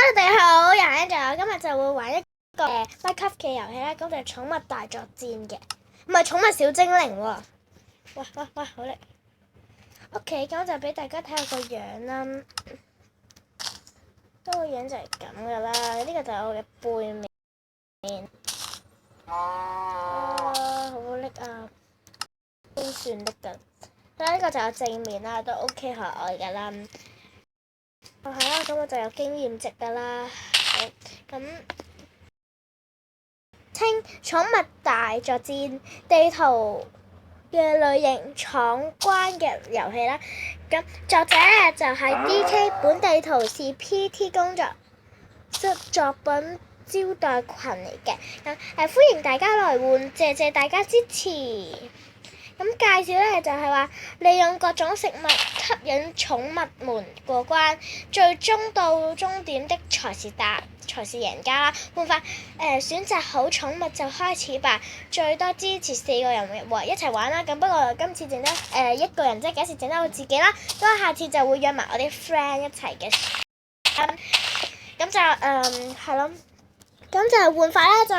Hello，大家好，我係 Angel，今日就會玩一個Minecraft 嘅遊戲啦，咁就係寵物大作戰嘅，唔係寵物小精靈喎。哇，好叻！OK，咁就俾大家睇下個樣啦。個樣就係咁噶啦，呢個就係我嘅背面。好叻啊！都算得㗎。呢個就係正面啦，都 OK 可愛㗎啦。係啦，咁我就有經驗值㗎啦。好，咁稱寵物大作戰地圖嘅類型闖關嘅遊戲啦。咁作者咧就係 DK， 本地圖是 PT 工作室作品招待群嚟嘅。歡迎大家來玩，謝大家支持。咁介紹咧就係話，利用各種食物吸引寵物們過關，最終到終點的才是贏家啦。玩法選擇好寵物就開始吧，最多支持4個人一齊玩啦。咁不過今次整得1個人啫，假設整得我自己啦，咁下次就會約埋我啲 friend 一齊嘅。咁就係咯，咁就玩法咧就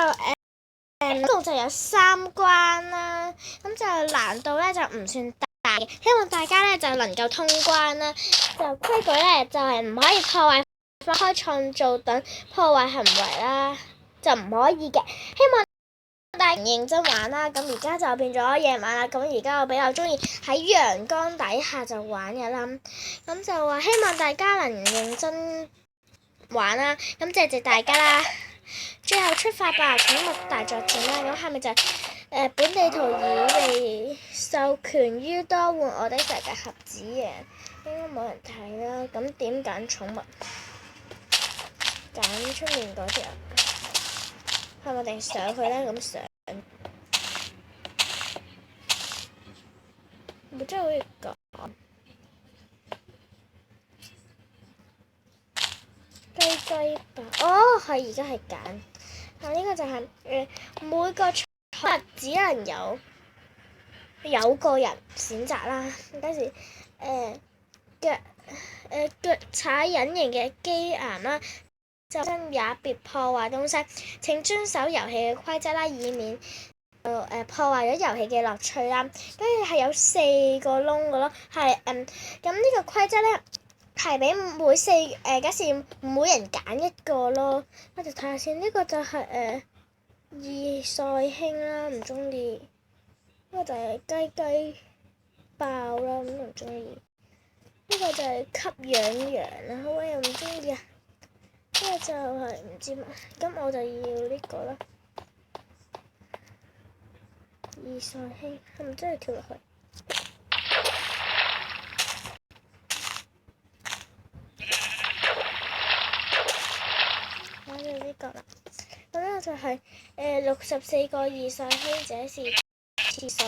一共就有3關啦，咁就難度咧就唔算大嘅，希望大家咧就能夠通關啦。就規矩咧就係唔可以破壞、開創造等破壞行為啦，就唔可以嘅。希望大家認真玩啦。咁而家就變咗夜晚啦，咁而家我比較中意喺陽光底下就玩嘅啦。咁就話希望大家能認真玩啦，咁謝大家啦。最後出發吧，寵物大作戰啦！咁下面就本地圖已被授權於多玩我的世界盒子嘅，應該冇人睇啦。咁點揀寵物？揀出面嗰隻啊？係咪定上去咧？咁上，我真係可以講雞吧。哦，係而家係揀。呢個就係每個寵物只能有個人選擇啦。跟住腳踩隱形嘅機岩啦，就也別破壞東西。請遵守遊戲嘅規則啦，以免破壞咗遊戲嘅樂趣啦。跟住係有4個窿嘅咯，係咁呢個規則咧係俾假設每人揀一個咯。我哋睇下先，呢個就係易賽興啦，唔中意。呢個就係雞爆啦，咁唔中意。呢個就係吸氧羊啦，我又唔中意啊。呢個就係唔知乜，咁我就要呢個啦。易賽興係咪真係跳落去？我要呢個啦。咁呢個就係64個易賽興，這是次數。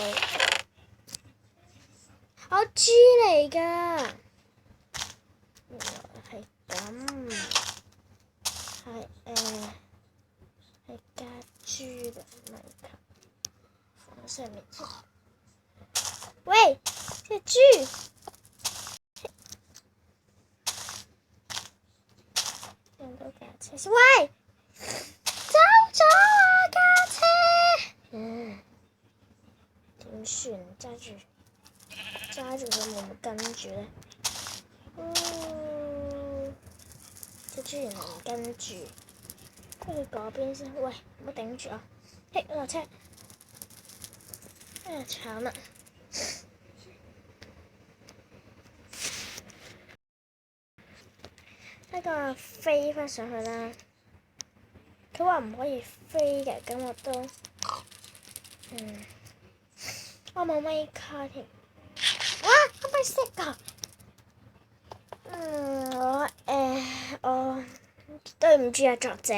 我豬嚟㗎，原來係咁，係加豬嘅米球放上面。喂，隻豬！用到架車先，喂，走咗啊架車！點算？揸住佢會唔會跟住咧？隻豬原來唔跟住，不如嗰邊先。喂，唔好頂住啊！嘿，落車！慘啦！呢個飛翻上去啦。佢話唔可以飛嘅，咁我都我冇咪卡添。哇！可唔可以識㗎？我對唔住啊，作者。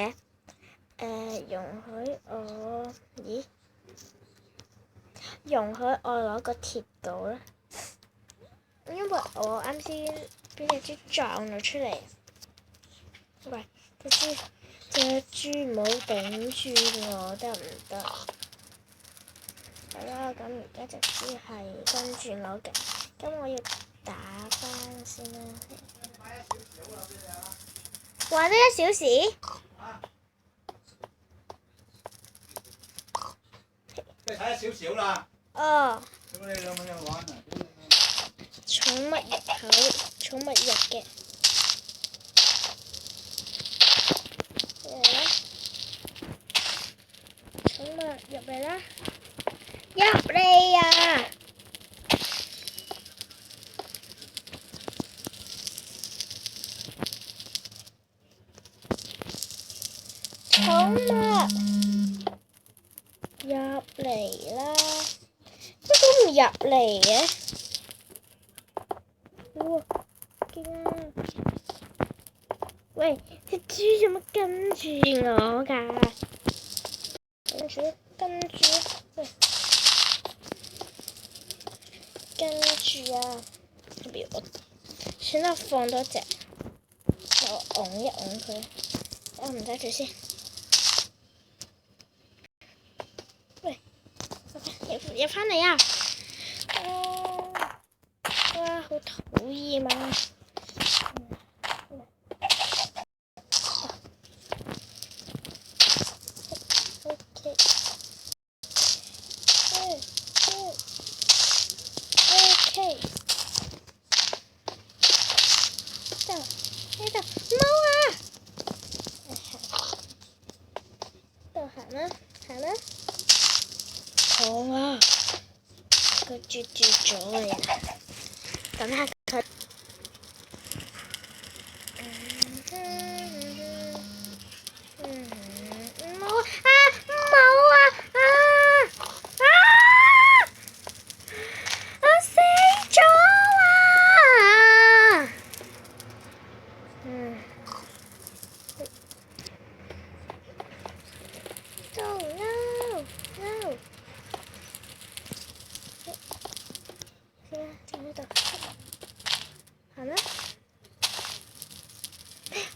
容許我攞個鐵鎬啦，因為我啱先俾隻豬撞咗出嚟。喂，隻豬唔好頂住我得唔得？係啦，咁而家隻豬係跟住我嘅，咁我要打返先啦。玩咗1小時。即係睇得少少啦。哦。咁你兩個人玩啊？寵物入口，寵物入嘅。嚟啦！寵物入嚟啦！入嚟啊！寵物入嚟啦！點解唔入嚟嘅？哇！驚啊！喂，隻豬做乜跟住我㗎？跟住，喂，跟住啊！不如我算啦，放多隻，我擁一擁佢，我唔揸住先。喂，入返嚟啊！哇，好討厭啊！行啦，好啊！佢絕咗啊！等下佢。冇啊！冇啊！我死咗啊！No no no！先啦，停喺度。行啦，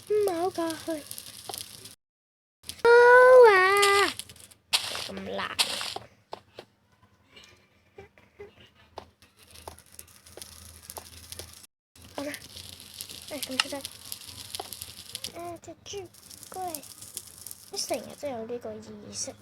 唔好過去。好啊！咁難。好啦，咁出得。隻豬過嚟，你成日都有呢個意識。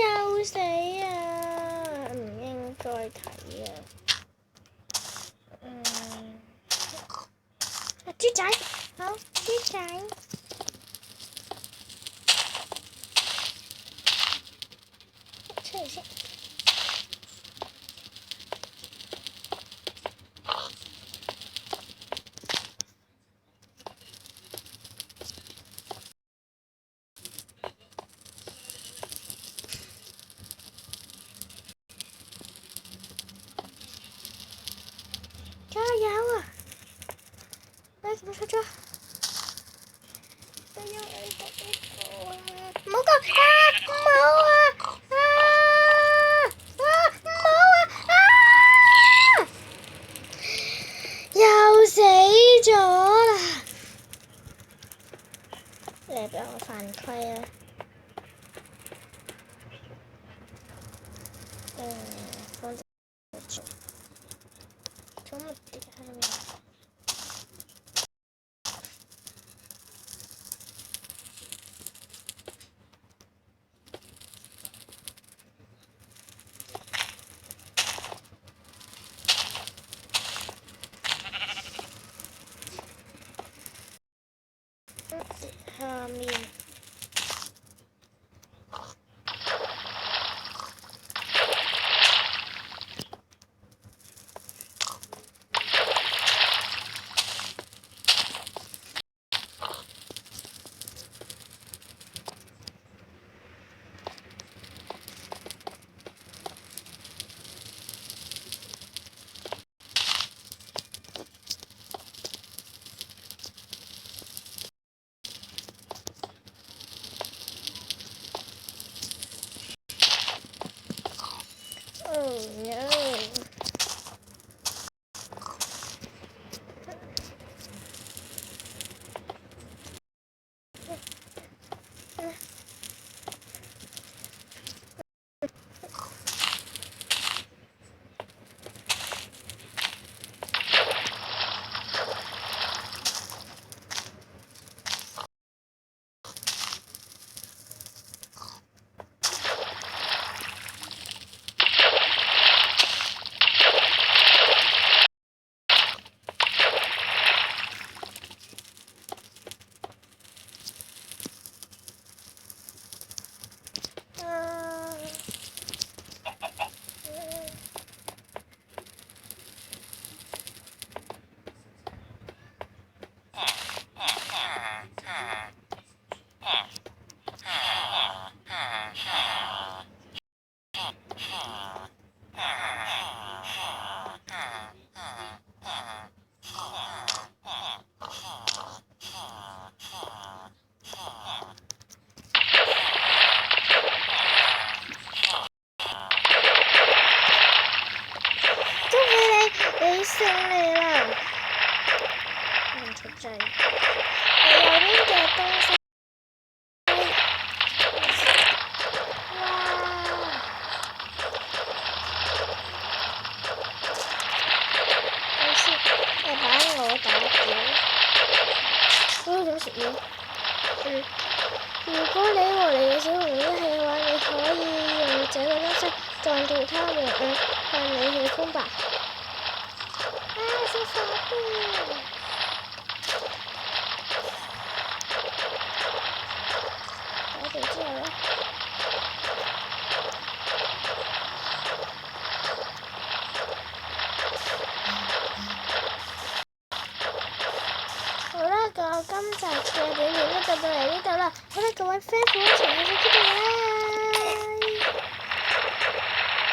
又死啊！唔應該睇啊！豬仔，好豬仔。出嚟先。加油啊！你點出咗？加油！唔好講啊！唔好啊！又死咗啦！你俾我犯規啊！放住做，寵物碟下面。下面。如果你和你嘅小熊一起嘅話，你可以用這個方式撞到他們看你喜歡吧。啊！小傻邊。搞掂之後呢？好啦，今集嘅短片都到嚟呢度啦，好啦，各位 fans 一齊去到呢度啦。